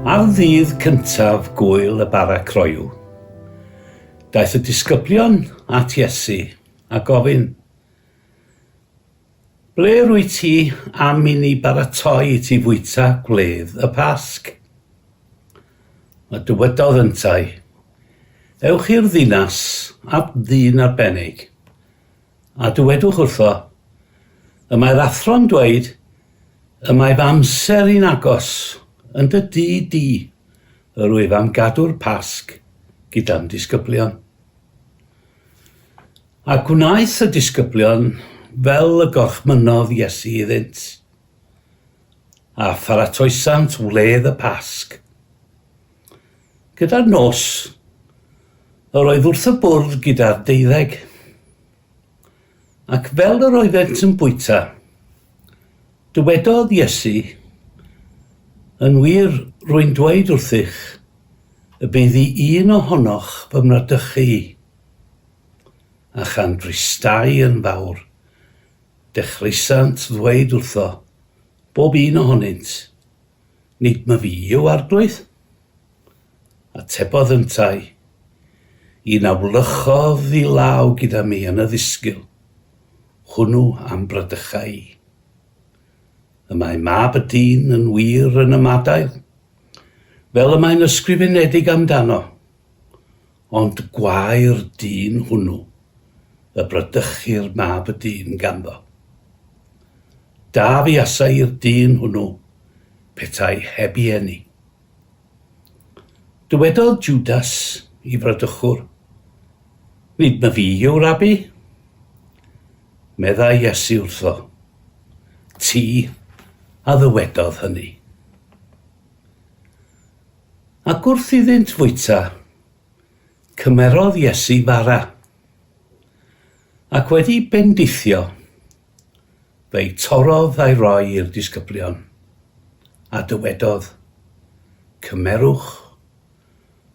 Ar ddydd cyntaf gwyl y bara croew, daeth y disgyblion at Iesu a gofyn, ble rwy ti am i ni baratoi i ti fwyta gwledd y Pasg? Mae dywedodd yntai, ewch i'r ddinas at ddyn arbennig, a dywedwch wrtho, y mae'r athro'n dweud, y mae'r amser i'n agos yn dy di, yr wyf am gadw'r Pasg gyda'n disgyblion. A gwnaeth y disgyblion fel y gorchmynodd Iesu iddynt, a pharatoesant wledd y Pasg. Gyda'r nos, yr oedd wrth y bwrdd gyda'r 12, ac fel yr oeddent yn bwyta, dywedodd Iesu, yn wir rwy'n dweud wrthych, y bydd i un ohonoch fy mradychu i, a chan dristau yn fawr, dechrysant ddweud wrtho, bob un ohonynt, nid my fi yw arglwydd, a tebodd yntai, un awlychodd i law gyda mi yn y ddisgyl, hwnnw am bradychau i. Y mae mab y dyn yn wir yn y madail, fel y mae'n ysgrifenedig amdano, ond gwair dyn hwnnw, y bradychu'r mab y dyn ganddo. Da fi asa i'r dyn hwnnw, petai heb i eni. Dywedodd Judas i fradychwr, nid my fi yw rabi. Medda Iesu wrtho, ti a ddywedodd hynny. Ac wrth iddynt fwyta, cymerodd Iesu fara, ac wedi bendithio, fe'i torodd a'i roi i'r disgyblion, a dywedodd, cymerwch,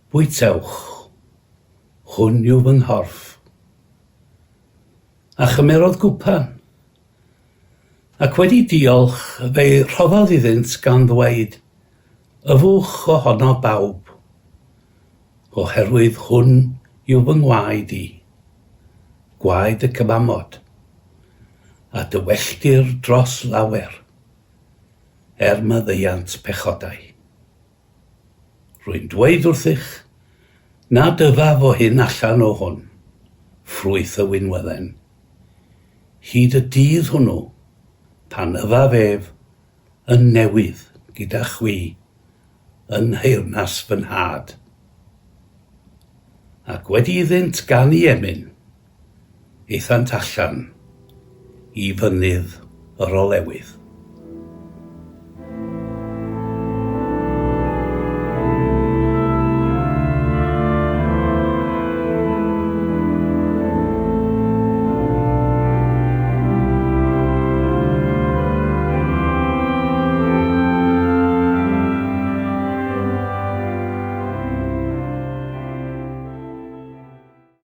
bwytewch, hwn yw fy nghorff. A chymerodd gwpan, ac wedi diolch, fe'i rhoddodd iddynt gan ddweud, yfwch ohono bawb, oherwydd hwn yw fy ngwaed i, gwaed y cymamod, a dywelltir dros lawer, maddeuant pechodau. Rwy'n dweud wrthych, na dyfa fo hyn allan o hwn, ffrwyth y winwedden. Hyd y dydd hwnnw, pan yfaf ef, yn newydd gyda chwi, yn heyrnas fy nhad. Ac wedi iddynt gan i emyn, eithant allan i fynydd yr olewydd.